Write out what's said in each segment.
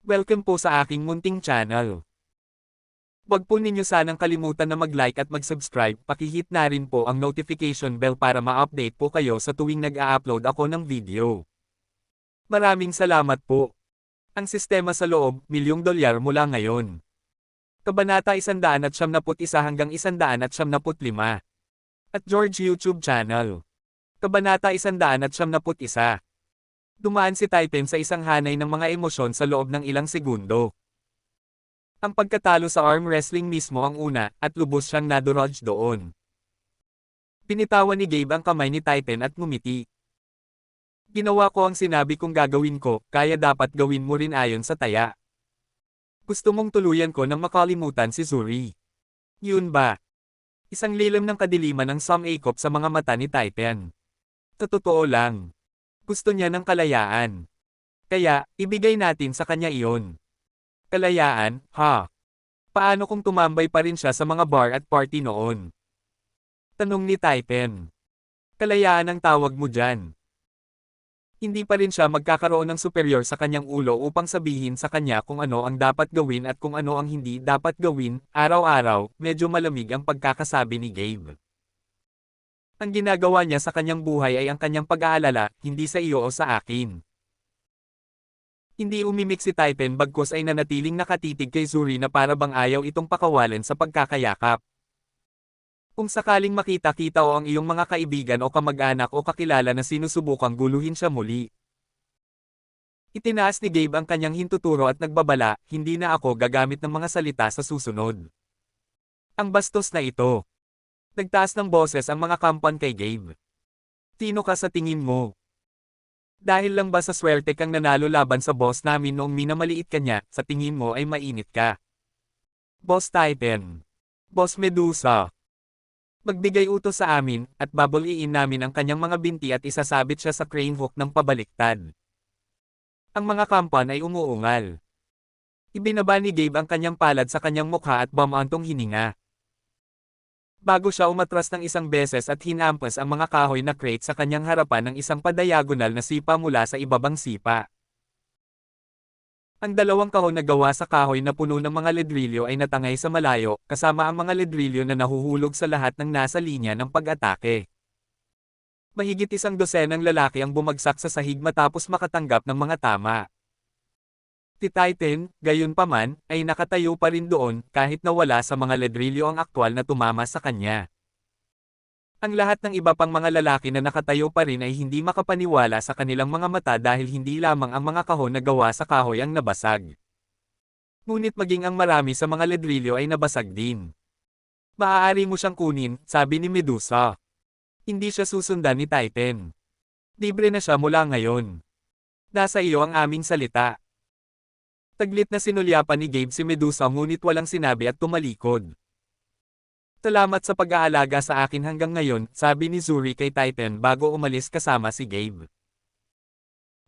Welcome po sa aking munting channel. Huwag po ninyo sanang kalimutan na mag-like at mag-subscribe, pakihit na rin po ang notification bell para ma-update po kayo sa tuwing nag-a-upload ako ng video. Maraming salamat po. Ang sistema sa loob, $1,000,000 mula ngayon. Kabanata 171 hanggang 175. At George YouTube channel. Kabanata 171. Dumaan si Titan sa isang hanay ng mga emosyon sa loob ng ilang segundo. Ang pagkatalo sa arm wrestling mismo ang una, at lubos siyang nadodge doon. Pinitawan ni Gabe ang kamay ni Titan at ngumiti. Ginawa ko ang sinabi kong gagawin ko, kaya dapat gawin mo rin ayon sa taya. Gusto mong tuluyan ko nang makalimutan si Zuri. Yun ba? Isang lilim ng kadiliman ang sumakop sa mga mata ni Titan. Totoo lang. Gusto niya ng kalayaan. Kaya, ibigay natin sa kanya iyon. Kalayaan, ha? Paano kung tumambay pa rin siya sa mga bar at party noon? Tanong ni Titan. Kalayaan ang tawag mo dyan. Hindi pa rin siya magkakaroon ng superior sa kanyang ulo upang sabihin sa kanya kung ano ang dapat gawin at kung ano ang hindi dapat gawin. Araw-araw, medyo malamig ang pagkakasabi ni Gabe. Ang ginagawa niya sa kanyang buhay ay ang kanyang pag-aalala, hindi sa iyo o sa akin. Hindi umimik si Titan bagkus ay nanatiling nakatitig kay Zuri na para bang ayaw itong pakawalan sa pagkakayakap. Kung sakaling makita-kita o ang iyong mga kaibigan o kamag-anak o kakilala na sinusubukang guluhin siya muli. Itinaas ni Gabe ang kanyang hintuturo at nagbabala, hindi na ako gagamit ng mga salita sa susunod. Ang bastos na ito. Nagtaas ng boses ang mga kampan kay Gabe. Sino ka sa tingin mo? Dahil lang ba sa swerte kang nanalo laban sa boss namin noong minamaliit ka niya, sa tingin mo ay mainit ka? Boss Titan. Boss Medusa. Magbigay utos sa amin, at babuliin namin ang kanyang mga binti at isasabit siya sa crane hook ng pabaliktad. Ang mga kampan ay umuungal. Ibinaba ni Gabe ang kanyang palad sa kanyang mukha at bumantong hininga. Bago siya umatras ng isang beses at hinampas ang mga kahoy na crate sa kanyang harapan ng isang padiagonal na sipa mula sa ibabang sipa. Ang dalawang kahon na gawa sa kahoy na puno ng mga ledrilyo ay natangay sa malayo, kasama ang mga ledrilyo na nahuhulog sa lahat ng nasa linya ng pag-atake. Mahigit 100 lalaki ang bumagsak sa sahig matapos makatanggap ng mga tama. Si Titan, gayunpaman, ay nakatayo pa rin doon kahit nawala sa mga ledrilyo ang aktwal na tumama sa kanya. Ang lahat ng iba pang mga lalaki na nakatayo pa rin ay hindi makapaniwala sa kanilang mga mata dahil hindi lamang ang mga kahon na gawa sa kahoy ang nabasag. Ngunit maging ang marami sa mga ledrilyo ay nabasag din. Maaari mo siyang kunin, sabi ni Medusa. Hindi siya susundan ni Titan. Libre na siya mula ngayon. Nasa iyo ang aming salita. Taglit na sinulyapan ni Gabe si Medusa ngunit walang sinabi at tumalikod. Salamat sa pag-aalaga sa akin hanggang ngayon, sabi ni Zuri kay Titan bago umalis kasama si Gabe.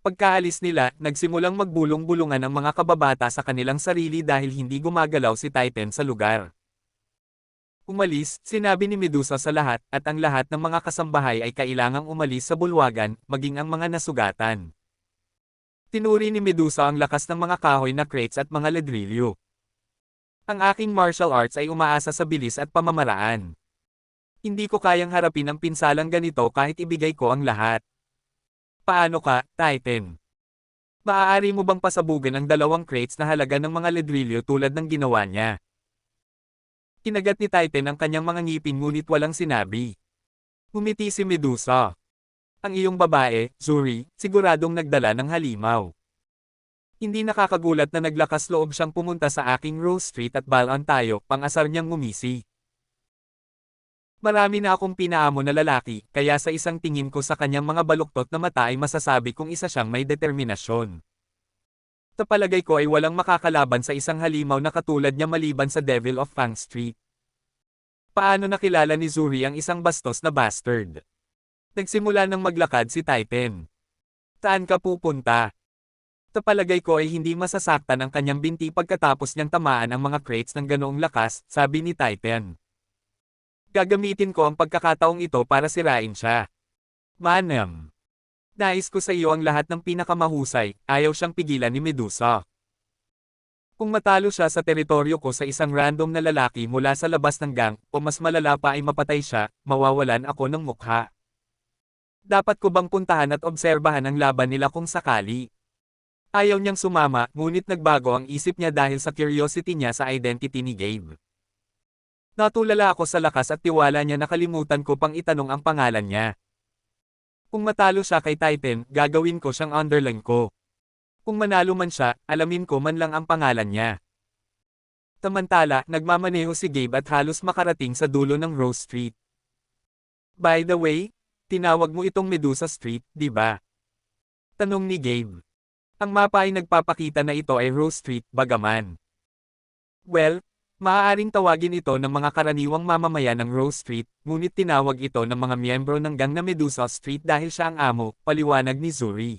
Pagkaalis nila, nagsimulang magbulong-bulungan ang mga kababata sa kanilang sarili dahil hindi gumagalaw si Titan sa lugar. Umalis, sinabi ni Medusa sa lahat, at ang lahat ng mga kasambahay ay kailangang umalis sa bulwagan, maging ang mga nasugatan. Tinuri ni Medusa ang lakas ng mga kahoy na crates at mga ledrilyo. Ang aking martial arts ay umaasa sa bilis at pamamaraan. Hindi ko kayang harapin ang pinsalang ganito kahit ibigay ko ang lahat. Paano ka, Titan? Maaari mo bang pasabugan ang 2 crates na halaga ng mga ledrilyo tulad ng ginawa niya? Kinagat ni Titan ang kanyang mga ngipin ngunit walang sinabi. Ngumiti si Medusa. Ang iyong babae, Zuri, siguradong nagdala ng halimaw. Hindi nakakagulat na naglakas loob siyang pumunta sa aking Rose Street at balaan tayo, pang-asar niyang ngumisi. Marami na akong pinaamo na lalaki, kaya sa isang tingin ko sa kanyang mga baluktot na mata ay masasabi kong isa siyang may determinasyon. Sa palagay ko ay walang makakalaban sa isang halimaw na katulad niya maliban sa Devil of Fang Street. Paano nakilala ni Zuri ang isang bastos na bastard? Nagsimula ng maglakad si Titan. Saan ka pupunta? Sa palagay ko ay hindi masasaktan ang kanyang binti pagkatapos niyang tamaan ang mga crates ng ganoong lakas, sabi ni Titan. Gagamitin ko ang pagkakataong ito para sirain siya. Manam. Nais ko sa iyo ang lahat ng pinakamahusay, ayaw siyang pigilan ni Medusa. Kung matalo siya sa teritoryo ko sa isang random na lalaki mula sa labas ng gang, o mas malala pa ay mapatay siya, mawawalan ako ng mukha. Dapat ko bang puntahan at obserbahan ang laban nila kung sakali? Ayaw niyang sumama, ngunit nagbago ang isip niya dahil sa curiosity niya sa identity ni Gabe. Natulala ako sa lakas at tiwala niya, nakalimutan ko pang itanong ang pangalan niya. Kung matalo siya kay Titan, gagawin ko siyang underling ko. Kung manalo man siya, alamin ko man lang ang pangalan niya. Samantala, nagmamaneho si Gabe at halos makarating sa dulo ng Rose Street. By the way, tinawag mo itong Medusa Street, di ba? Tanong ni Gabe. Ang mapa ay nagpapakita na ito ay Rose Street, bagaman. Well, maaaring tawagin ito ng mga karaniwang mamamayan ng Rose Street, ngunit tinawag ito ng mga miyembro ng gang na Medusa Street dahil siya ang amo, paliwanag ni Zuri.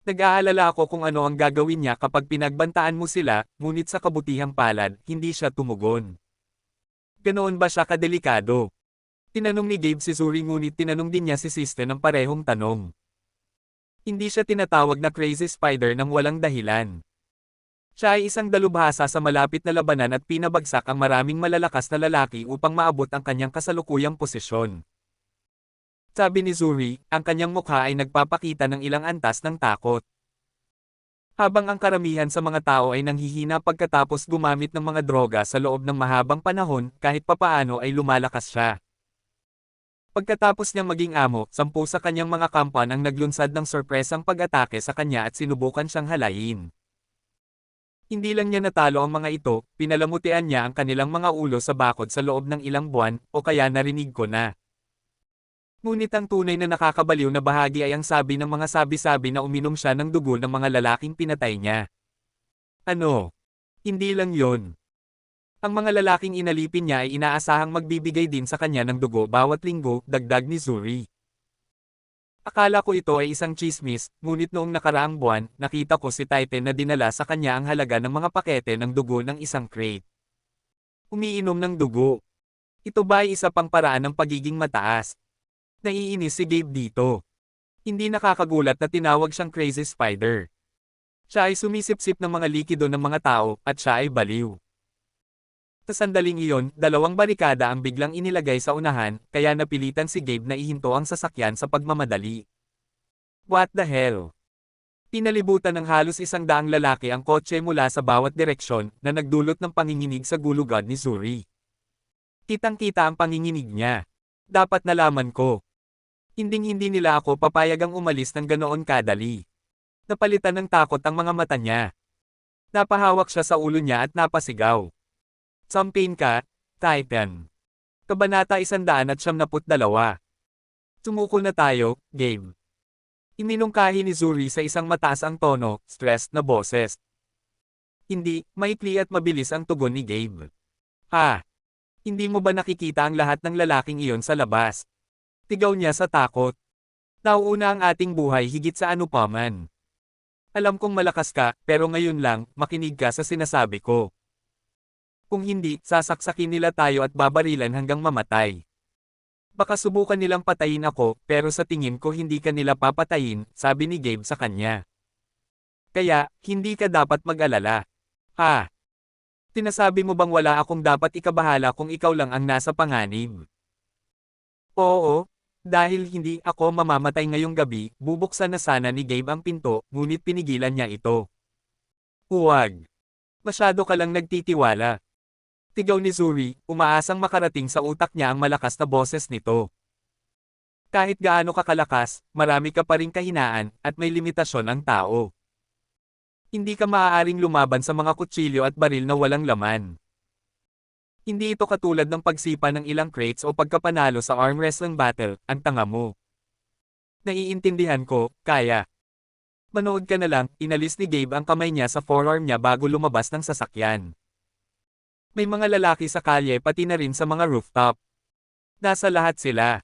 Nag-aalala ako kung ano ang gagawin niya kapag pinagbantaan mo sila, ngunit sa kabutihang palad, hindi siya tumugon. Ganoon ba siya kadelikado? Tinanong ni Gabe si Zuri, ngunit tinanong din niya si Siste ng parehong tanong. Hindi siya tinatawag na Crazy Spider nang walang dahilan. Siya ay isang dalubhasa sa malapit na labanan at pinabagsak ang maraming malalakas na lalaki upang maabot ang kanyang kasalukuyang posisyon. Sabi ni Zuri, ang kanyang mukha ay nagpapakita ng ilang antas ng takot. Habang ang karamihan sa mga tao ay nanghihina pagkatapos gumamit ng mga droga sa loob ng mahabang panahon, kahit papaano ay lumalakas siya. Pagkatapos niyang maging amo, 10 sa kanyang mga kampan ang naglunsad ng sorpresang pag-atake sa kanya at sinubukan siyang halayin. Hindi lang niya natalo ang mga ito, pinalamutian niya ang kanilang mga ulo sa bakod sa loob ng ilang buwan, o kaya narinig ko na. Ngunit ang tunay na nakakabaliw na bahagi ay ang sabi ng mga sabi-sabi na uminom siya ng dugo ng mga lalaking pinatay niya. Ano? Hindi lang yon. Ang mga lalaking inalipin niya ay inaasahang magbibigay din sa kanya ng dugo bawat linggo, dagdag ni Zuri. Akala ko ito ay isang chismis, ngunit noong nakaraang buwan, nakita ko si Titan na dinala sa kanya ang halaga ng mga pakete ng dugo ng isang crate. Umiinom ng dugo. Ito ba ay isa pang paraan ng pagiging mataas? Naiinis si Gabe dito. Hindi nakakagulat na tinawag siyang Crazy Spider. Siya ay sumisipsip ng mga likido ng mga tao, at siya ay baliw. Sa sandaling iyon, 2 barikada ang biglang inilagay sa unahan, kaya napilitan si Gabe na ihinto ang sasakyan sa pagmamadali. What the hell? Pinalibutan ng halos 100 lalaki ang kotse mula sa bawat direksyon, na nagdulot ng panginginig sa gulugod ni Zuri. Kitang-kita ang panginginig niya. Dapat nalaman ko. Hinding-hindi nila ako papayagang umalis ng ganoon kadali. Napalitan ng takot ang mga mata niya. Napahawak siya sa ulo niya at napasigaw. Sampain ka, Titan. Kabanata 172. Sumuko na tayo, Gabe. Iminungkahi ni Zuri sa isang mataas ang tono, stressed na boses. Hindi, maikli at mabilis ang tugon ni Gabe. Ha? Hindi mo ba nakikita ang lahat ng lalaking iyon sa labas? Tigaw niya sa takot. Nauuna ang ating buhay higit sa ano pa man. Alam kong malakas ka, pero ngayon lang, makinig ka sa sinasabi ko. Kung hindi, sasaksakin nila tayo at babarilan hanggang mamatay. Baka subukan nilang patayin ako, pero sa tingin ko hindi ka nila papatayin, sabi ni Gabe sa kanya. Kaya, hindi ka dapat mag-alala. Ha? Tinasabi mo bang wala akong dapat ikabahala kung ikaw lang ang nasa panganib? Oo, dahil hindi ako mamamatay ngayong gabi, bubuksan na sana ni Gabe ang pinto, ngunit pinigilan niya ito. Huwag. Masyado ka lang nagtitiwala. Tigaw ni Zuri, umaasang makarating sa utak niya ang malakas na boses nito. Kahit gaano ka kalakas, marami ka pa ring kahinaan, at may limitasyon ang tao. Hindi ka maaaring lumaban sa mga kutsilyo at baril na walang laman. Hindi ito katulad ng pagsipa ng ilang crates o pagkapanalo sa arm wrestling battle, ang tanga mo. Naiintindihan ko, kaya. Manood ka na lang, inalis ni Gabe ang kamay niya sa forearm niya bago lumabas ng sasakyan. May mga lalaki sa kalye pati na rin sa mga rooftop. Nasa lahat sila.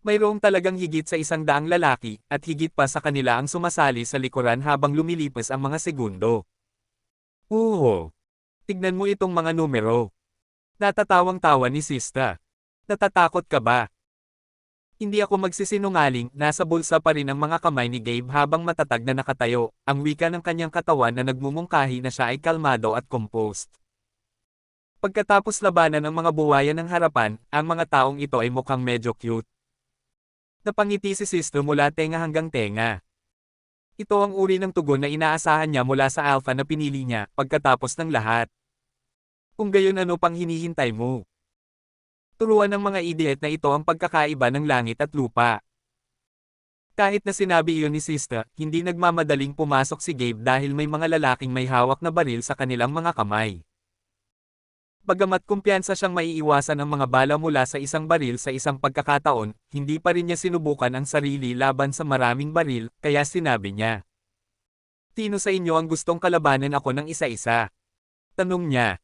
Mayroong talagang higit sa 100 lalaki, at higit pa sa kanila ang sumasali sa likuran habang lumilipas ang mga segundo. Tignan mo itong mga numero. Natatawang-tawa ni Sista. Natatakot ka ba? Hindi ako magsisinungaling, nasa bulsa pa rin ang mga kamay ni Gabe habang matatag na nakatayo, ang wika ng kanyang katawan na nagmumungkahi na siya ay kalmado at composed. Pagkatapos labanan ang mga buwayan ng harapan, ang mga taong ito ay mukhang medyo cute. Napangiti si Sisto mula tenga hanggang tenga. Ito ang uri ng tugon na inaasahan niya mula sa alpha na pinili niya, pagkatapos ng lahat. Kung gayon ano pang hinihintay mo? Turuan ng mga idiot na ito ang pagkakaiba ng langit at lupa. Kahit na sinabi iyon ni Sista, hindi nagmamadaling pumasok si Gabe dahil may mga lalaking may hawak na baril sa kanilang mga kamay. Bagamat kumpiyansa siyang maiiwasan ang mga bala mula sa isang baril sa isang pagkakataon, hindi pa rin niya sinubukan ang sarili laban sa maraming baril, kaya sinabi niya. Sino sa inyo ang gustong kalabanan ako ng isa-isa? Tanong niya.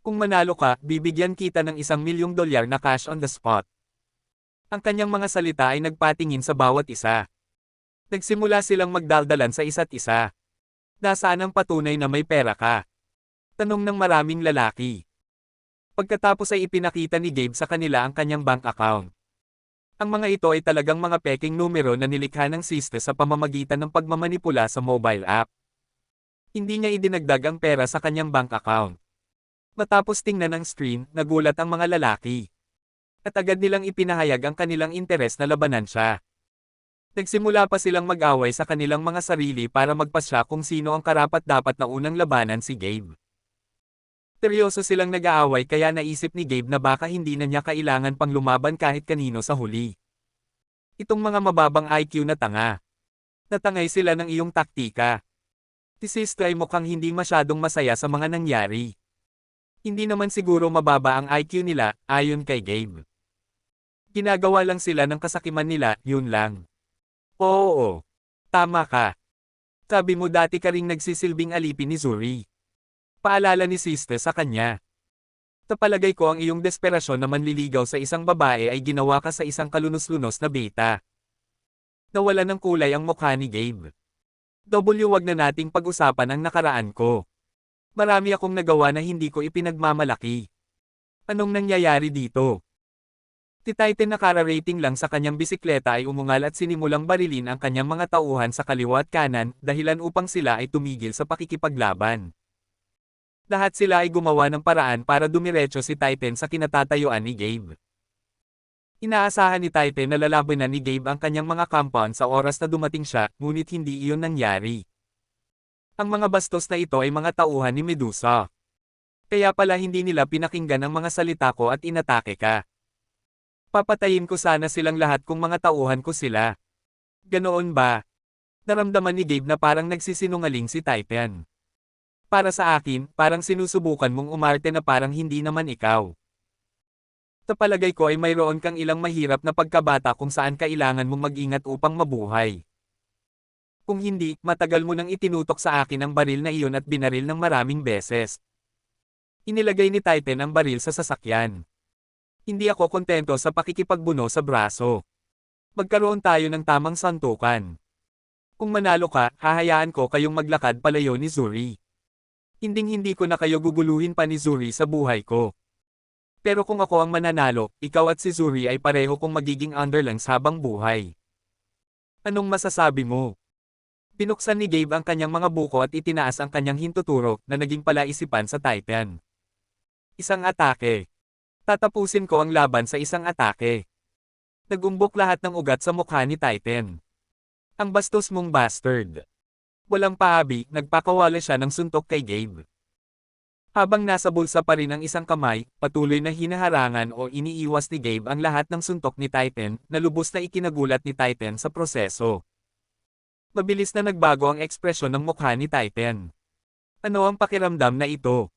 Kung manalo ka, bibigyan kita ng $1,000,000 na cash on the spot. Ang kanyang mga salita ay nagpatingin sa bawat isa. Nagsimula silang magdaldalan sa isa't isa. Nasaan ang patunay na may pera ka? Tanong ng maraming lalaki. Pagkatapos ay ipinakita ni Gabe sa kanila ang kanyang bank account. Ang mga ito ay talagang mga peking numero na nilikha ng Sista sa pamamagitan ng pagmamanipula sa mobile app. Hindi niya idinagdag ang pera sa kanyang bank account. Matapos tingnan ang screen, nagulat ang mga lalaki. At agad nilang ipinahayag ang kanilang interes na labanan siya. Nagsimula pa silang mag-away sa kanilang mga sarili para magpasya kung sino ang karapat-dapat na unang labanan si Gabe. Seryoso silang nag-aaway kaya naisip ni Gabe na baka hindi na niya kailangan pang lumaban kahit kanino sa huli. Itong mga mababang IQ na tanga. Natangay sila ng iyong taktika. Si Sister ay mukhang hindi masyadong masaya sa mga nangyari. Hindi naman siguro mababa ang IQ nila, ayon kay Gabe. Ginagawa lang sila ng kasakiman nila, yun lang. Oo. Tama ka. Sabi mo dati ka ring nagsisilbing alipin ni Zuri. Paalala ni Sister sa kanya. Tapalagay ko ang iyong desperasyon na manliligaw sa isang babae ay ginawa ka sa isang kalunos-lunos na beta. Nawala ng kulay ang mukha ni Gabe. Wag na nating pag-usapan ang nakaraan ko. Marami akong nagawa na hindi ko ipinagmamalaki. Anong nangyayari dito? Si Titan na kara-rating lang sa kanyang bisikleta ay umungal at sinimulang barilin ang kanyang mga tauhan sa kaliwa at kanan, dahilan upang sila ay tumigil sa pakikipaglaban. Lahat sila ay gumawa ng paraan para dumiretso si Titan sa kinatatayuan ni Gabe. Inaasahan ni Titan na lalabanan ni Gabe ang kanyang mga compound sa oras na dumating siya, ngunit hindi iyon nangyari. Ang mga bastos na ito ay mga tauhan ni Medusa. Kaya pala hindi nila pinakinggan ang mga salita ko at inatake ka. Papatayin ko sana silang lahat kung mga tauhan ko sila. Ganoon ba? Naramdaman ni Gabe na parang nagsisinungaling si Titan. Para sa akin, parang sinusubukan mong umarte na parang hindi naman ikaw. Tapalagay ko ay mayroon kang ilang mahirap na pagkabata kung saan kailangan mong mag-ingat upang mabuhay. Kung hindi, matagal mo nang itinutok sa akin ang baril na iyon at binaril ng maraming beses. Inilagay ni Titan ang baril sa sasakyan. Hindi ako kontento sa pakikipagbuno sa braso. Magkaroon tayo ng tamang santukan. Kung manalo ka, hahayaan ko kayong maglakad palayo ni Zuri. Hinding-hindi ko na kayo guguluhin pa ni Zuri sa buhay ko. Pero kung ako ang mananalo, ikaw at si Zuri ay pareho kong magiging underlings habang buhay. Anong masasabi mo? Pinuksan ni Gabe ang kanyang mga buko at itinaas ang kanyang hintuturo na naging palaisipan sa Titan. Isang atake. Tatapusin ko ang laban sa isang atake. Nagumbok lahat ng ugat sa mukha ni Titan. Ang bastos mong bastard. Walang paabi, nagpakawala siya ng suntok kay Gabe. Habang nasa bulsa pa rin ang isang kamay, patuloy na hinaharangan o iniiwas ni Gabe ang lahat ng suntok ni Titan, na lubos na ikinagulat ni Titan sa proseso. Mabilis na nagbago ang ekspresyon ng mukha ni Titan. Ano ang pakiramdam na ito?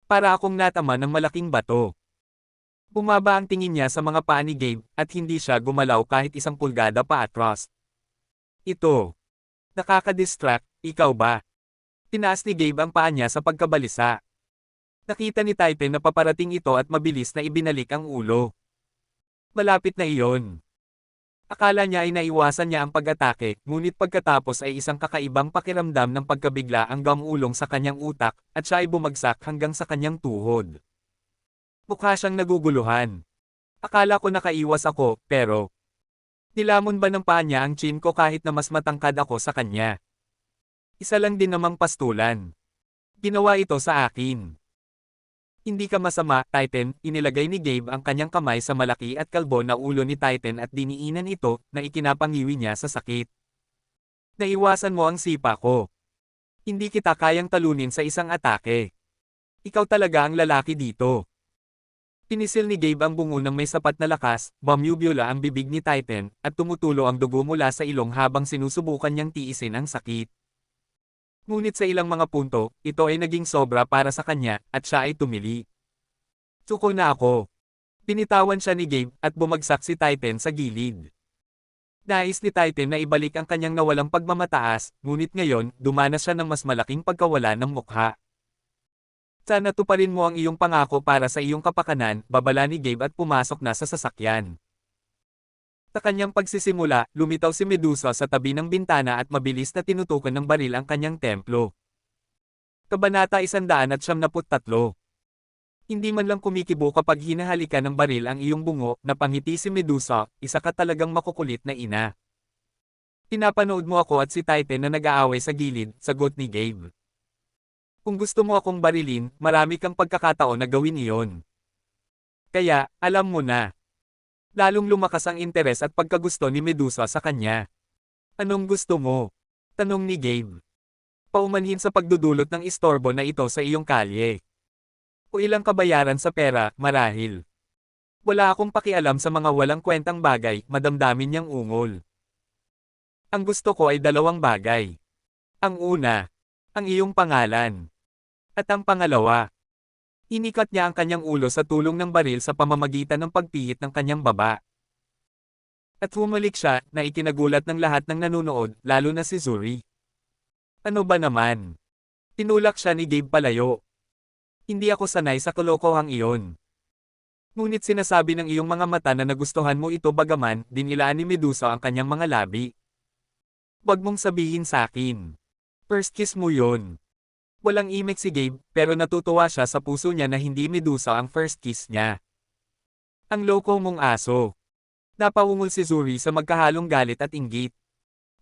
Para akong natama ng malaking bato. Bumaba ang tingin niya sa mga paa ni Gabe, at hindi siya gumalaw kahit isang pulgada pa atras. Ito. Nakaka-distract, ikaw ba? Tinaas ni Gabe ang paa niya sa pagkabalisa. Nakita ni Titan na paparating ito at mabilis na ibinalik ang ulo. Malapit na iyon. Akala niya ay naiwasan niya ang pag-atake, ngunit pagkatapos ay isang kakaibang pakiramdam ng pagkabigla ang gamulong sa kanyang utak, at siya ay bumagsak hanggang sa kanyang tuhod. Mukha siyang naguguluhan. Akala ko nakaiwas ako, pero Nilamon ba ng paa niya ang chin ko kahit na mas matangkad ako sa kanya? Isa lang din namang pastulan. Ginawa ito sa akin. Hindi ka masama, Titan, inilagay ni Gabe ang kanyang kamay sa malaki at kalbo na ulo ni Titan at diniinan ito na ikinapangiwi niya sa sakit. Naiwasan mo ang sipa ko. Hindi kita kayang talunin sa isang atake. Ikaw talaga ang lalaki dito. Pinisil ni Gabe ang bungo ng may sapat na lakas, bumubula ang bibig ni Titan, at tumutulo ang dugo mula sa ilong habang sinusubukan niyang tiisin ang sakit. Ngunit sa ilang mga punto, ito ay naging sobra para sa kanya, at siya ay tumili. Suko na ako. Pinitawan siya ni Gabe, at bumagsak si Titan sa gilid. Nais ni Titan na ibalik ang kanyang nawalang pagmamataas, ngunit ngayon, dumanas siya ng mas malaking pagkawala ng mukha. Sana tuparin mo ang iyong pangako para sa iyong kapakanan, babala ni Gabe at pumasok na sa sasakyan. Sa kanyang pagsisimula, lumitaw si Medusa sa tabi ng bintana at mabilis na tinutukan ng baril ang kanyang templo. Kabanata 173. Hindi man lang kumikibo kapag hinahalikan ng baril ang iyong bungo, napangiti si Medusa, isa ka talagang makukulit na ina. Pinapanood mo ako at si Titan na nag-aaway sa gilid, sagot ni Gabe. Kung gusto mo akong barilin, marami kang pagkakataon na gawin iyon. Kaya, alam mo na. Lalong lumakas ang interes at pagkagusto ni Medusa sa kanya. Anong gusto mo? Tanong ni Gabe. Paumanhin sa pagdudulot ng istorbo na ito sa iyong kalye. O ilang kabayaran sa pera, marahil. Wala akong pakialam sa mga walang kwentang bagay, madamdamin niyang ungol. Ang gusto ko ay dalawang bagay. Ang una, ang iyong pangalan. At ang pangalawa, inikat niya ang kanyang ulo sa tulong ng baril sa pamamagitan ng pagpihit ng kanyang baba. At humalik siya, na ikinagulat ng lahat ng nanunood, lalo na si Zuri. Ano ba naman? Tinulak siya ni Gabe palayo. Hindi ako sanay sa kalokohang iyon. Ngunit sinasabi ng iyong mga mata na nagustuhan mo ito bagaman, dinilaan ni Medusa ang kanyang mga labi. Huwag mong sabihin sa akin. First kiss mo yon. Walang imik si Gabe, pero natutuwa siya sa puso niya na hindi Medusa ang first kiss niya. Ang loko mong aso. Napaungol si Zuri sa magkahalong galit at inggit.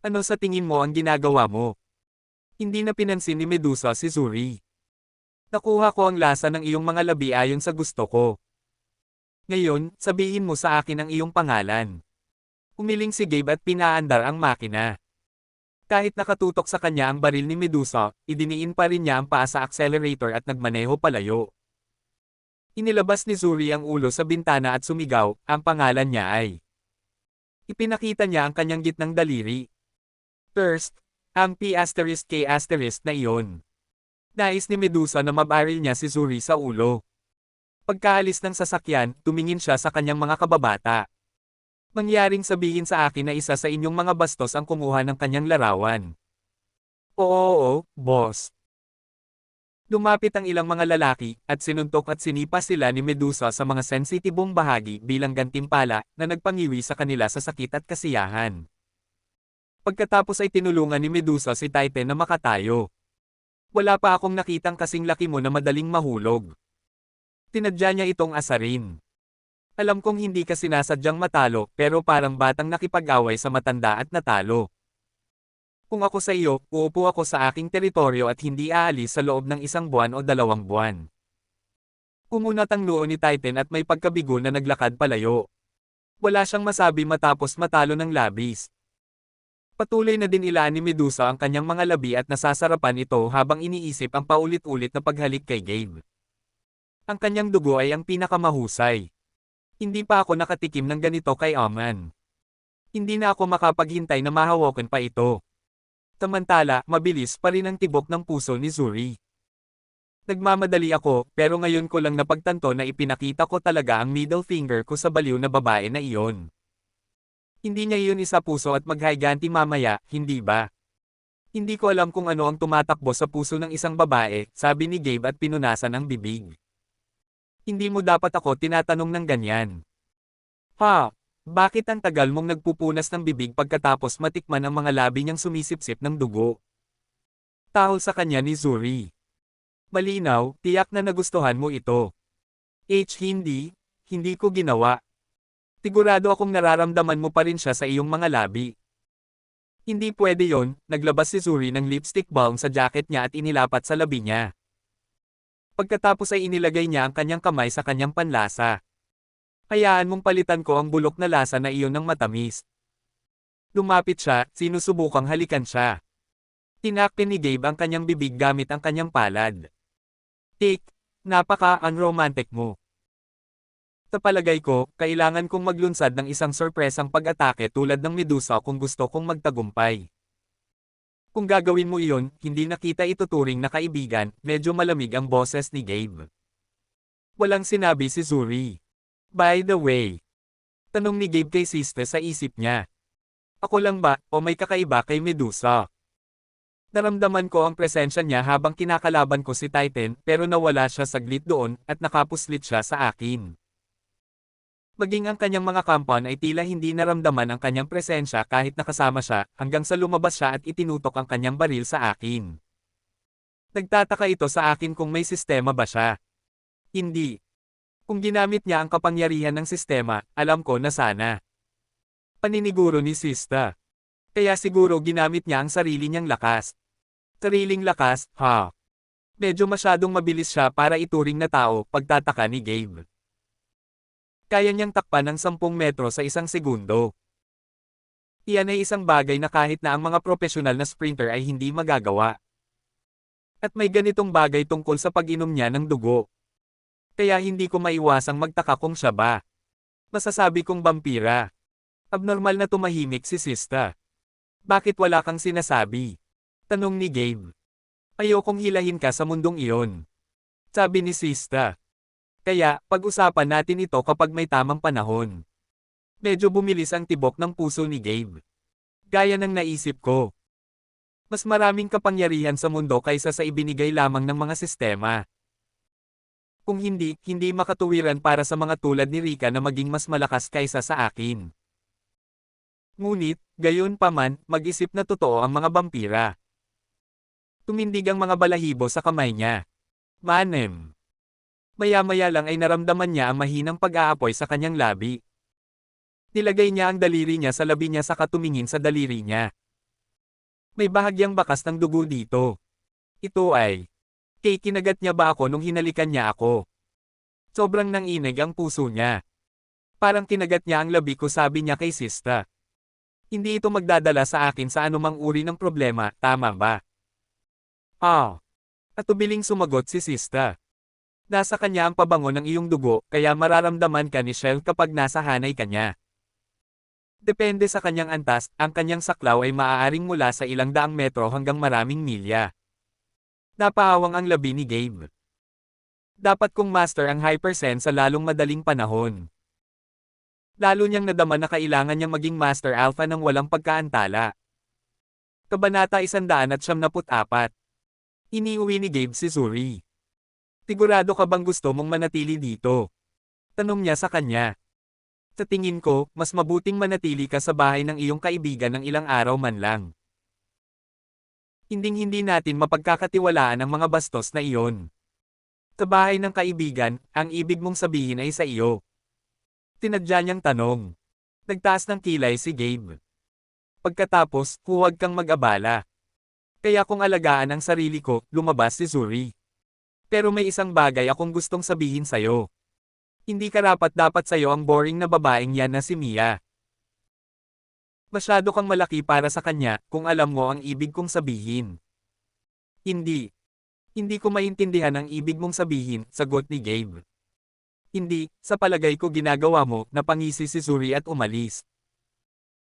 Ano sa tingin mo ang ginagawa mo? Hindi na pinansin ni Medusa si Zuri. Nakuha ko ang lasa ng iyong mga labi ayon sa gusto ko. Ngayon, sabihin mo sa akin ang iyong pangalan. Umiling si Gabe at pinaandar ang makina. Kahit nakatutok sa kanya ang baril ni Medusa, idiniin pa rin niya ang paa sa accelerator at nagmaneho palayo. Inilabas ni Zuri ang ulo sa bintana at sumigaw, ang pangalan niya ay. Ipinakita niya ang kanyang gitnang daliri. First, ang P*K* na iyon. Nais ni Medusa na mabaril niya si Zuri sa ulo. Pagkaalis ng sasakyan, tumingin siya sa kanyang mga kababata. Mangyaring sabihin sa akin na isa sa inyong mga bastos ang kumuha ng kanyang larawan. Oo, boss. Lumapit ang ilang mga lalaki, at sinuntok at sinipa sila ni Medusa sa mga sensitibong bahagi bilang gantimpala na nagpangiwi sa kanila sa sakit at kasiyahan. Pagkatapos ay tinulungan ni Medusa si Titan na makatayo. Wala pa akong nakitang kasing laki mo na madaling mahulog. Tinadya niya itong asarin. Alam kong hindi ka sinasadyang matalo, pero parang batang nakipag-away sa matanda at natalo. Kung ako sa iyo, uupo ako sa aking teritoryo at hindi aalis sa loob ng 1 buwan o 2 buwan. Umunat ang noo ni Titan at may pagkabigo na naglakad palayo. Wala siyang masabi matapos matalo ng labis. Patuloy na din ilaan ni Medusa ang kanyang mga labi at nasasarapan ito habang iniisip ang paulit-ulit na paghalik kay Gabe. Ang kanyang dugo ay ang pinakamahusay. Hindi pa ako nakatikim ng ganito kay Aman. Hindi na ako makapaghintay na mahawakan pa ito. Samantala, mabilis pa rin ang tibok ng puso ni Zuri. Nagmamadali ako, pero ngayon ko lang napagtanto na ipinakita ko talaga ang middle finger ko sa baliw na babae na iyon. Hindi niya iyon isa puso at maghiganti mamaya, hindi ba? Hindi ko alam kung ano ang tumatakbo sa puso ng isang babae, sabi ni Gabe at pinunasan ang bibig. Hindi mo dapat ako tinatanong ng ganyan. Ha? Bakit ang tagal mong nagpupunas ng bibig pagkatapos matikman ang mga labi niyang sumisipsip ng dugo? Tahol sa kanya ni Zuri. Malinaw, tiyak na nagustuhan mo ito. Hindi ko ginawa. Sigurado akong nararamdaman mo pa rin siya sa iyong mga labi. Hindi pwede yon, naglabas si Zuri ng lipstick balm sa jacket niya at inilapat sa labi niya. Pagkatapos ay inilagay niya ang kanyang kamay sa kanyang panlasa. Hayaan mong palitan ko ang bulok na lasa na iyon ng matamis. Lumapit siya, sinusubukang halikan siya. Tinakpan ni Gabe ang kanyang bibig gamit ang kanyang palad. Tik, napaka-unromantic mo. Sa palagay ko, kailangan kong maglunsad ng isang sorpresang pag-atake tulad ng Medusa kung gusto kong magtagumpay. Kung gagawin mo iyon, hindi na kita ituturing na kaibigan, medyo malamig ang boses ni Gabe. Walang sinabi si Zuri. By the way, tanong ni Gabe kay Siste sa isip niya. Ako lang ba, o may kakaiba kay Medusa? Naramdaman ko ang presensya niya habang kinakalaban ko si Titan, pero nawala siya saglit doon, at nakapuslit siya sa akin. Maging ang kanyang mga kampan ay tila hindi naramdaman ang kanyang presensya kahit nakasama siya, hanggang sa lumabas siya at itinutok ang kanyang baril sa akin. Nagtataka ito sa akin kung may sistema ba siya. Hindi. Kung ginamit niya ang kapangyarihan ng sistema, alam ko na sana. Paniniguro ni Sista. Kaya siguro ginamit niya ang sarili niyang lakas. Sariling lakas, ha? Medyo masyadong mabilis siya para ituring na tao, pagtataka ni Gabe. Kaya niyang takpan ng 10 metro sa isang segundo. Iyan ay isang bagay na kahit na ang mga profesional na sprinter ay hindi magagawa. At may ganitong bagay tungkol sa pag-inom niya ng dugo. Kaya hindi ko maiwasang magtaka kung siya ba. Masasabi kong vampira. Abnormal na tumahimik si Sista. Bakit wala kang sinasabi? Tanong ni Gabe. Ayokong hilahin ka sa mundong iyon. Sabi ni Sista. Kaya, pag-usapan natin ito kapag may tamang panahon. Medyo bumilis ang tibok ng puso ni Gabe. Gaya ng naisip ko. Mas maraming kapangyarihan sa mundo kaysa sa ibinigay lamang ng mga sistema. Kung hindi, hindi makatuwiran para sa mga tulad ni Rika na maging mas malakas kaysa sa akin. Ngunit, gayon pa man, mag-isip na totoo ang mga vampira. Tumindig ang mga balahibo sa kamay niya. Manem. Maya-maya lang ay naramdaman niya ang mahinang pag-aapoy sa kanyang labi. Nilagay niya ang daliri niya sa labi niya saka tumingin sa daliri niya. May bahagyang bakas ng dugo dito. Ito ay. Kay kinagat niya ba ako nung hinalikan niya ako? Sobrang nanginig ang puso niya. Parang kinagat niya ang labi ko, sabi niya kay Sista. Hindi ito magdadala sa akin sa anumang uri ng problema, tama ba? At tubiling sumagot si Sista. Nasa kanya ang pabango ng iyong dugo, kaya mararamdaman ka ni Shell kapag nasa hanay ka niya. Depende sa kanyang antas, ang kanyang saklaw ay maaaring mula sa ilang daang metro hanggang maraming milya. Napahawang ang labi ni Gabe. Dapat kong master ang hypersense sa lalong madaling panahon. Lalo niyang nadama na kailangan niyang maging master alpha ng walang pagkaantala. Kabanata 174. Iniuwi ni Gabe si Zuri. Sigurado ka bang gusto mong manatili dito? Tanong niya sa kanya. Sa tingin ko, mas mabuting manatili ka sa bahay ng iyong kaibigan ng ilang araw man lang. Hinding-hindi natin mapagkakatiwalaan ang mga bastos na iyon. Sa bahay ng kaibigan, ang ibig mong sabihin ay sa iyo. Tinadya niyang tanong. Nagtaas ng kilay si Gabe. Pagkatapos, huwag kang mag-abala. Kaya kung alagaan ang sarili ko, lumabas si Zuri. Pero may isang bagay akong gustong sabihin sa'yo. Hindi karapat-dapat sa'yo ang boring na babaeng yan na si Mia. Masyado kang malaki para sa kanya, kung alam mo ang ibig kong sabihin. Hindi. Hindi ko maintindihan ang ibig mong sabihin, sagot ni Gabe. Hindi, sa palagay ko ginagawa mo, napangisi si Zuri at umalis.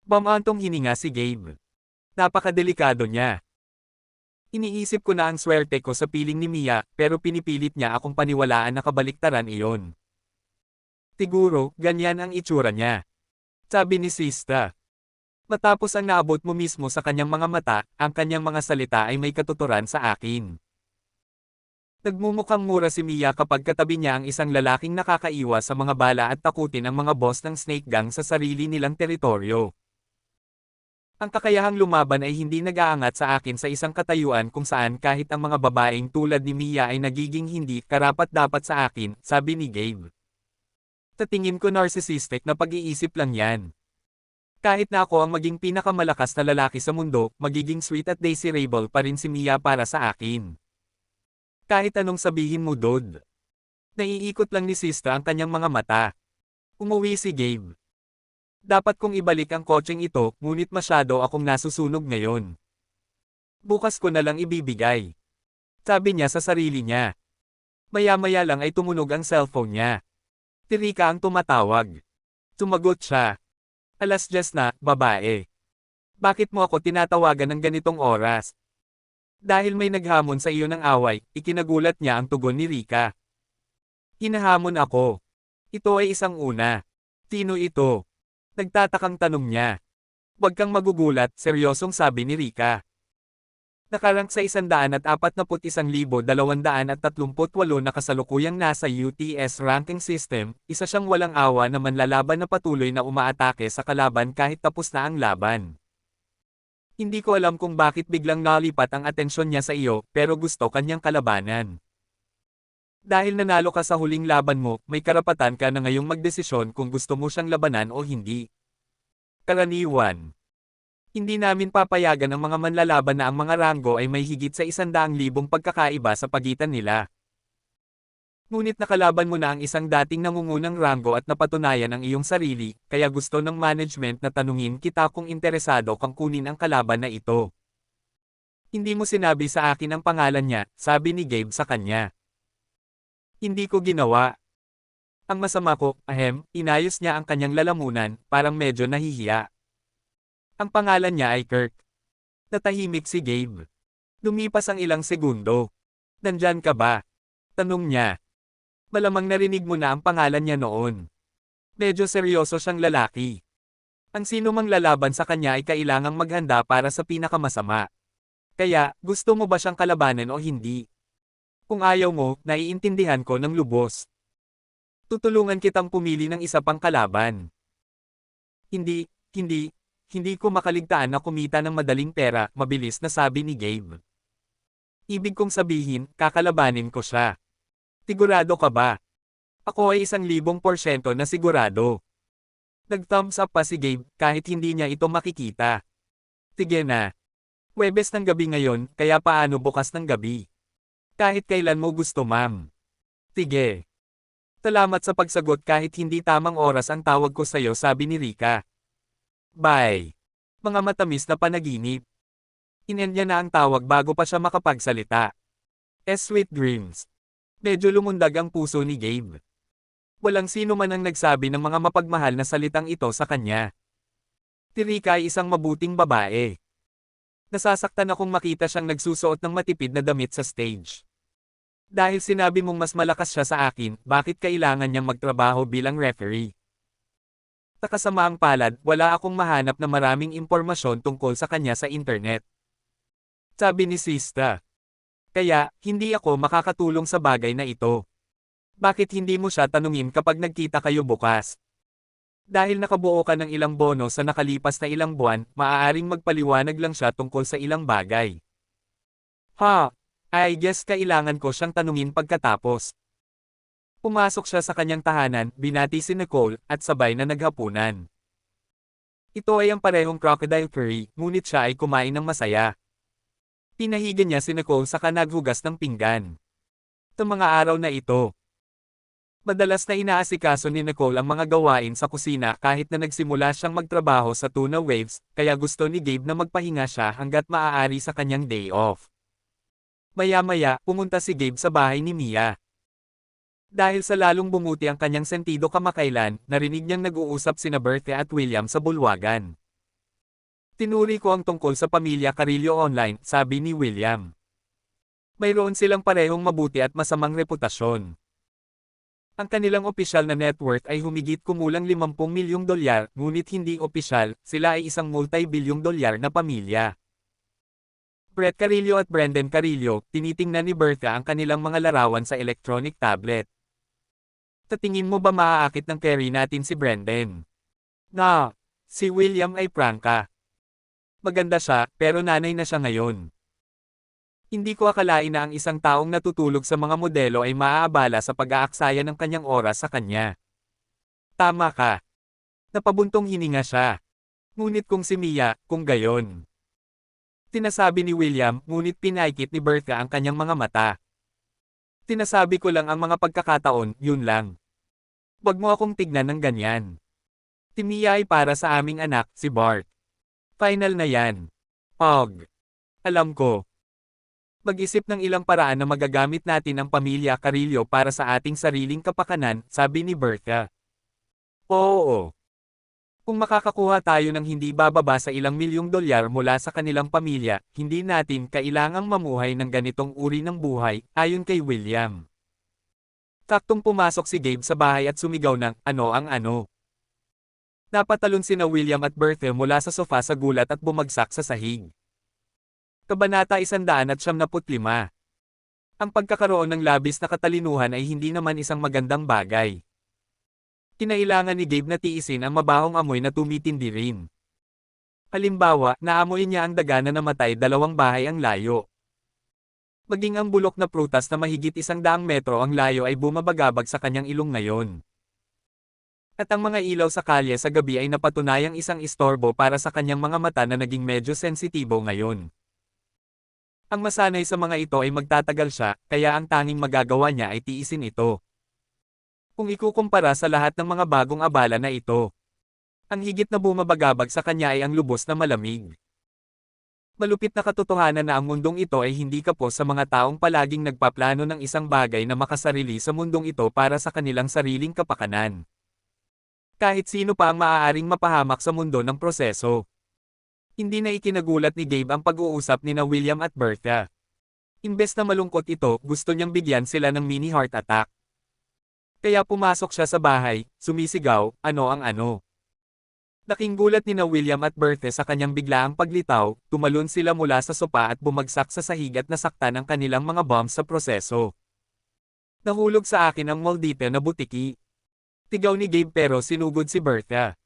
Bamantong hininga si Gabe. Napakadelikado niya. Iniisip ko na ang swerte ko sa piling ni Mia, pero pinipilit niya akong paniwalaan na kabaliktaran iyon. Siguro, ganyan ang itsura niya. Sabi ni Sista. Matapos ang naabot mo mismo sa kanyang mga mata, ang kanyang mga salita ay may katuturan sa akin. Nagmumukhang mura si Mia kapag katabi niya ang isang lalaking nakakaiwas sa mga bala at takutin ang mga boss ng Snake Gang sa sarili nilang teritoryo. Ang kakayahang lumaban ay hindi nag-aangat sa akin sa isang katayuan kung saan kahit ang mga babaeng tulad ni Mia ay nagiging hindi karapat-dapat sa akin, sabi ni Gabe. Sa tingin ko narcissistic na pag-iisip lang yan. Kahit na ako ang maging pinakamalakas na lalaki sa mundo, magiging sweet at desirable pa rin si Mia para sa akin. Kahit anong sabihin mo, Dod. Naiikot lang ni Sista ang kanyang mga mata. Umuwi si Gabe. Dapat kong ibalik ang kotseng ito, ngunit masyado akong nasusunog ngayon. Bukas ko na lang ibibigay. Sabi niya sa sarili niya. Maya-maya lang ay tumunog ang cellphone niya. Tirika ang tumatawag. Sumagot siya. Alas 10 na, babae. Bakit mo ako tinatawagan ng ganitong oras? Dahil may naghamon sa iyo ng away, ikinagulat niya ang tugon ni Rika. Hinahamon ako. Ito ay isang una. Sino ito? Nagtatakang tanong niya. Huwag kang magugulat, seryosong sabi ni Rika. Nakarank sa 141,238 na kasalukuyang nasa UTS ranking system, isa siyang walang awa na manlalaban na patuloy na umaatake sa kalaban kahit tapos na ang laban. Hindi ko alam kung bakit biglang nalipat ang atensyon niya sa iyo, pero gusto kanyang kalabanan. Dahil nanalo ka sa huling laban mo, may karapatan ka na ngayong magdesisyon kung gusto mo siyang labanan o hindi. Karaniwan. Hindi namin papayagan ang mga manlalaban na ang mga ranggo ay may higit sa 100,000 pagkakaiba sa pagitan nila. Ngunit nakalaban mo na ang isang dating nangungunang ranggo at napatunayan ang iyong sarili, kaya gusto ng management na tanungin kita kung interesado kang kunin ang kalaban na ito. Hindi mo sinabi sa akin ang pangalan niya, sabi ni Gabe sa kanya. Hindi ko ginawa. Ang masama ko, inayos niya ang kanyang lalamunan, parang medyo nahihiya. Ang pangalan niya ay Kirk. Natahimik si Gabe. Lumipas ang ilang segundo. Nandyan ka ba? Tanong niya. Malamang narinig mo na ang pangalan niya noon. Medyo seryoso siyang lalaki. Ang sino mang lalaban sa kanya ay kailangang maghanda para sa pinakamasama. Kaya, gusto mo ba siyang kalabanan o hindi? Kung ayaw mo, naiintindihan ko ng lubos. Tutulungan kitang pumili ng isa pang kalaban. Hindi ko makaligtaan na kumita ng madaling pera, mabilis na sabi ni Gabe. Ibig kong sabihin, kakalabanin ko siya. Sigurado ka ba? Ako ay 1,000% na sigurado. Nag-thumbs up pa si Gabe, kahit hindi niya ito makikita. Sige na. Huwebes ng gabi ngayon, kaya paano bukas ng gabi? Kahit kailan mo gusto, ma'am. Sige. Salamat sa pagsagot kahit hindi tamang oras ang tawag ko sa'yo, sabi ni Rika. Bye. Mga matamis na panaginip. Inend niya na ang tawag bago pa siya makapagsalita. Sweet dreams. Medyo lumundag ang puso ni Gabe. Walang sino man ang nagsabi ng mga mapagmahal na salitang ito sa kanya. Si Rika ay isang mabuting babae. Nasasaktan akong makita siyang nagsusuot ng matipid na damit sa stage. Dahil sinabi mong mas malakas siya sa akin, bakit kailangan niyang magtrabaho bilang referee? Sa kasamaang palad, wala akong mahanap na maraming impormasyon tungkol sa kanya sa internet. Sabi ni Sista. Kaya, hindi ako makakatulong sa bagay na ito. Bakit hindi mo siya tanungin kapag nagkita kayo bukas? Dahil nakabuo ka ng ilang bono sa nakalipas na ilang buwan, maaaring magpaliwanag lang siya tungkol sa ilang bagay. I guess kailangan ko siyang tanungin pagkatapos. Pumasok siya sa kanyang tahanan, binati si Nicole, at sabay na naghapunan. Ito ay ang parehong crocodile curry, ngunit siya ay kumain ng masaya. Pinahigan niya si Nicole saka naghugas ng pinggan. Sa mga araw na ito, madalas na inaasikaso ni Nicole ang mga gawain sa kusina kahit na nagsimula siyang magtrabaho sa Tuna Waves, kaya gusto ni Gabe na magpahinga siya hanggat maaari sa kanyang day off. Maya-maya, pumunta si Gabe sa bahay ni Mia. Dahil sa lalong bumuti ang kanyang sentido kamakailan, narinig niyang nag-uusap sina Bertha at William sa bulwagan. Tinuri ko ang tungkol sa pamilya Carillo online, sabi ni William. Mayroon silang parehong mabuti at masamang reputasyon. Ang kanilang opisyal na net worth ay humigit kumulang $50 milyong, ngunit hindi opisyal, sila ay isang multi-bilyong dolyar na pamilya. Brett Carillo at Brendan Carillo, tinitingnan ni Bertha ang kanilang mga larawan sa electronic tablet. Sa tingin mo ba maaakit ng carry natin si Brendan? Si William ay prangka. Maganda siya, pero nanay na siya ngayon. Hindi ko akalain na ang isang taong natutulog sa mga modelo ay maaabala sa pag-aaksaya ng kanyang oras sa kanya. Tama ka. Napabuntong hininga siya. Ngunit kung si Mia, kung gayon. Tinasabi ni William, ngunit pinaikit ni Bertha ang kanyang mga mata. Tinasabi ko lang ang mga pagkakataon, yun lang. Wag mo akong tignan ng ganyan. Si Mia ay para sa aming anak, si Bart. Final na yan. Og. Alam ko. Mag-isip ng ilang paraan na magagamit natin ang pamilya Carillo para sa ating sariling kapakanan, sabi ni Bertha. Oo. Kung makakakuha tayo ng hindi bababa sa ilang milyong dolyar mula sa kanilang pamilya, hindi natin kailangang mamuhay ng ganitong uri ng buhay, ayon kay William. Saktong pumasok si Gabe sa bahay at sumigaw ng, ano ang ano. Napatalon sina William at Bertha mula sa sofa sa gulat at bumagsak sa sahig. Kabanata 175. Ang pagkakaroon ng labis na katalinuhan ay hindi naman isang magandang bagay. Kinailangan ni Gabe na tiisin ang mabahong amoy na tumitindi rin. Halimbawa, naamoy niya ang daga na namatay 2 bahay ang layo. Maging ang bulok na prutas na mahigit 100 metro ang layo ay bumabagabag sa kanyang ilong ngayon. At ang mga ilaw sa kalye sa gabi ay napatunayang isang istorbo para sa kanyang mga mata na naging medyo sensitibo ngayon. Ang masanay sa mga ito ay magtatagal siya, kaya ang tanging magagawa niya ay tiisin ito. Kung ikukumpara sa lahat ng mga bagong abala na ito, ang higit na bumabagabag sa kanya ay ang lubos na malamig. Malupit na katotohanan na ang mundong ito ay hindi kapos sa mga taong palaging nagpaplano ng isang bagay na makasarili sa mundong ito para sa kanilang sariling kapakanan. Kahit sino pa ang maaaring mapahamak sa mundo ng proseso. Hindi na ikinagulat ni Gabe ang pag-uusap nina William at Bertha. Imbes na malungkot ito, gusto niyang bigyan sila ng mini heart attack. Kaya pumasok siya sa bahay, sumisigaw, ano ang ano. Laking gulat nina William at Bertha sa kanyang biglaang paglitaw, tumalon sila mula sa sopa at bumagsak sa sahig at nasaktan ang kanilang mga bombs sa proseso. Nahulog sa akin ang maldita na butiki. Tigaw ni Gabe pero sinugod si Bertha.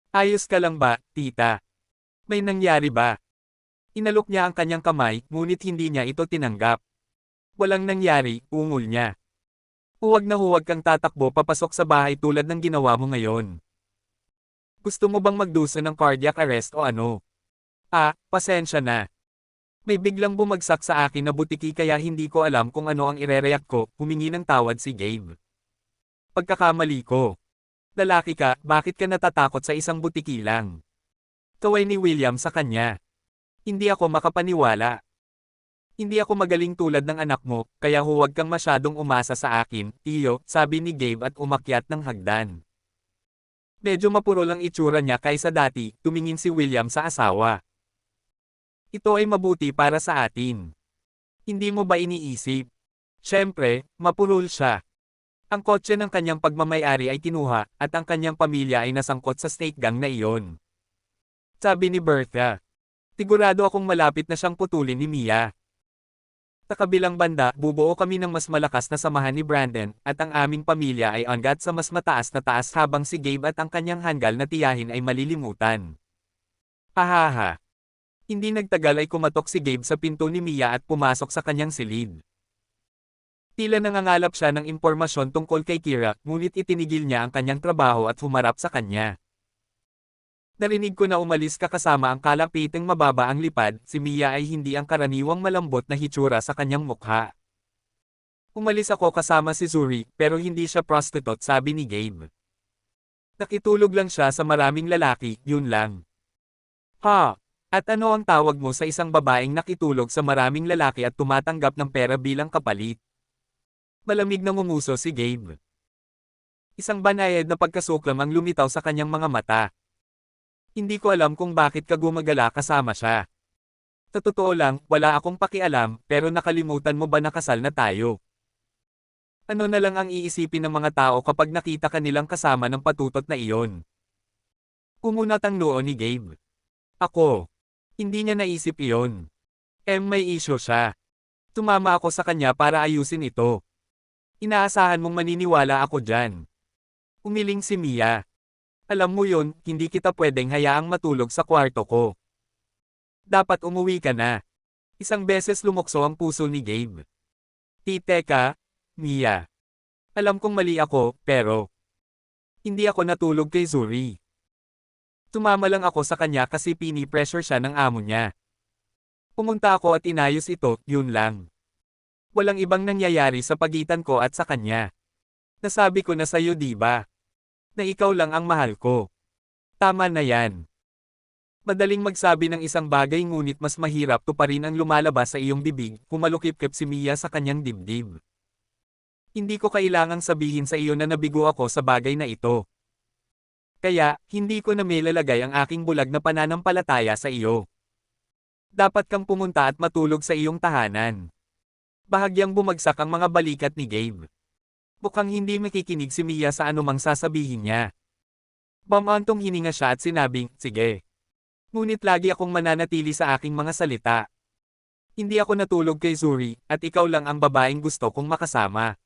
Ayos ka lang ba, tita? May nangyari ba? Inalok niya ang kanyang kamay, ngunit hindi niya ito tinanggap. Walang nangyari, ungol niya. Huwag na huwag kang tatakbo papasok sa bahay tulad ng ginawa mo ngayon. Gusto mo bang magdusa ng cardiac arrest o ano? Pasensya na. May biglang bumagsak sa akin na butiki kaya hindi ko alam kung ano ang irereact ko, humingi ng tawad si Gabe. Pagkakamali ko. Lalaki ka, bakit ka natatakot sa isang butiki lang? Kaway ni William sa kanya. Hindi ako makapaniwala. Hindi ako magaling tulad ng anak mo, kaya huwag kang masyadong umasa sa akin, tiyo, sabi ni Gabe at umakyat ng hagdan. Medyo mapurol ang itsura niya kaysa dati, tumingin si William sa asawa. Ito ay mabuti para sa atin. Hindi mo ba iniisip? Siyempre, mapurol siya. Ang kotse ng kanyang pagmamayari ay kinuha, at ang kanyang pamilya ay nasangkot sa snake gang na iyon. Sabi ni Bertha. Sigurado akong malapit na siyang putulin ni Mia. Sa kabilang banda, bubuo kami ng mas malakas na samahan ni Brandon, at ang aming pamilya ay hanggat sa mas mataas na taas habang si Gabe at ang kanyang hanggal na tiyahin ay malilimutan. Hahaha. Hindi nagtagal ay kumatok si Gabe sa pinto ni Mia at pumasok sa kanyang silid. Tila nangangalap siya ng impormasyon tungkol kay Kira, ngunit itinigil niya ang kanyang trabaho at humarap sa kanya. Narinig ko na umalis ka kasama ang kalapiteng mababa ang lipad, si Mia ay hindi ang karaniwang malambot na hitsura sa kanyang mukha. Umalis ako kasama si Zuri, pero hindi siya prostitute, sabi ni Gabe. Nakitulog lang siya sa maraming lalaki, yun lang. At ano ang tawag mo sa isang babaeng nakitulog sa maraming lalaki at tumatanggap ng pera bilang kapalit? Malamig na ngumuso si Gabe. Isang banayad na pagkasuklam ang lumitaw sa kanyang mga mata. Hindi ko alam kung bakit ka gumagala kasama siya. Sa totoo lang, wala akong pakialam, pero nakalimutan mo ba na kasal na tayo? Ano na lang ang iisipin ng mga tao kapag nakita ka nilang kasama ng patutot na iyon? Kumunat ang noo ni Gabe. Ako. Hindi niya naisip iyon. May issue siya. Tumama ako sa kanya para ayusin ito. Inaasahan mong maniniwala ako dyan. Umiling si Mia. Alam mo yun, hindi kita pwedeng hayaang matulog sa kwarto ko. Dapat umuwi ka na. Isang beses lumukso ang puso ni Gabe. Teka, Mia. Alam kong mali ako, pero Hindi ako natulog kay Zuri. Tumama lang ako sa kanya kasi pini-pressure siya ng amo niya. Pumunta ako at inayos ito, yun lang. Walang ibang nangyayari sa pagitan ko at sa kanya. Nasabi ko na sa'yo di ba? Na ikaw lang ang mahal ko. Tama na yan. Madaling magsabi ng isang bagay ngunit mas mahirap to pa rin ang lumalabas sa iyong bibig, kumalukip-kip si Mia sa kanyang dibdib. Hindi ko kailangang sabihin sa iyo na nabigo ako sa bagay na ito. Kaya, hindi ko na mailalagay ang aking bulag na pananampalataya sa iyo. Dapat kang pumunta at matulog sa iyong tahanan. Bahagyang bumagsak ang mga balikat ni Gabe. Mukhang hindi makikinig si Mia sa anumang sasabihin niya. Bumantong hininga siya at sinabing, sige. Ngunit lagi akong mananatili sa aking mga salita. Hindi ako natulog kay Zuri, at ikaw lang ang babaeng gusto kong makasama.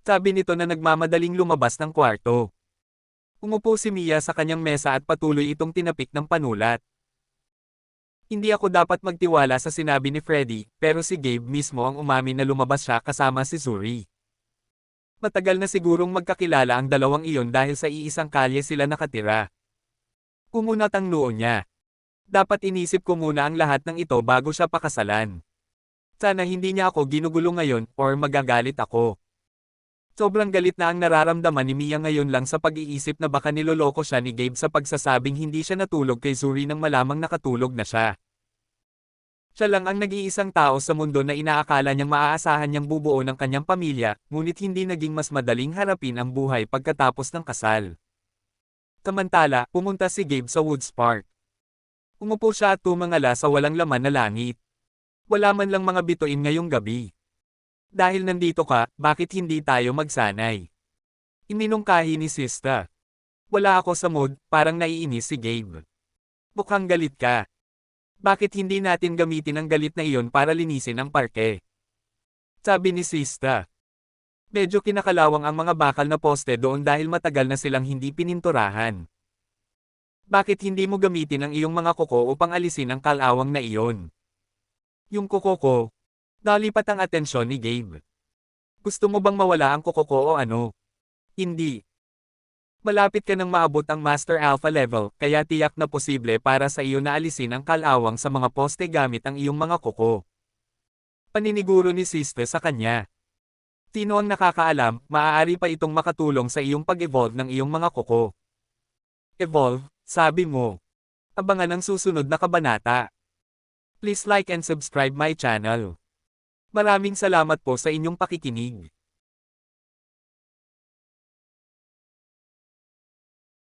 Sabi nito na nagmamadaling lumabas ng kwarto. Umupo si Mia sa kanyang mesa at patuloy itong tinapik ng panulat. Hindi ako dapat magtiwala sa sinabi ni Freddy, pero si Gabe mismo ang umamin na lumabas siya kasama si Zuri. Matagal na sigurong magkakilala ang dalawang iyon dahil sa iisang kalye sila nakatira. Kumunat ang noo niya. Dapat inisip ko muna ang lahat ng ito bago siya pakasalan. Sana hindi niya ako ginugulo ngayon, or magagalit ako. Sobrang galit na ang nararamdaman ni Mia ngayon lang sa pag-iisip na baka niloloko siya ni Gabe sa pagsasabing hindi siya natulog kay Zuri nang malamang nakatulog na siya. Siya lang ang nag-iisang tao sa mundo na inaakala niyang maaasahan niyang bubuo ng kanyang pamilya, ngunit hindi naging mas madaling harapin ang buhay pagkatapos ng kasal. Samantala, pumunta si Gabe sa Woods Park. Umupo siya at tumangala sa walang laman na langit. Wala man lang mga bituin ngayong gabi. Dahil nandito ka, bakit hindi tayo magsanay? Iminungkahi ni Sista. Wala ako sa mood, parang naiinis si Gabe. Mukhang galit ka. Bakit hindi natin gamitin ang galit na iyon para linisin ang parke? Sabi ni Sista. Medyo kinakalawang ang mga bakal na poste doon dahil matagal na silang hindi pininturahan. Bakit hindi mo gamitin ang iyong mga kuko upang alisin ang kalawang na iyon? Yung kuko ko. Nalipat ang atensyon ni Gabe. Gusto mo bang mawala ang kuko ko o ano? Hindi. Malapit ka nang maabot ang Master Alpha level, kaya tiyak na posible para sa iyo na alisin ang kalawang sa mga poste gamit ang iyong mga kuko. Paniniguro ni Siste sa kanya. Sino ang nakakaalam, maaari pa itong makatulong sa iyong pag-evolve ng iyong mga kuko. Evolve, sabi mo. Abangan ang susunod na kabanata. Please like and subscribe my channel. Maraming salamat po sa inyong pakikinig.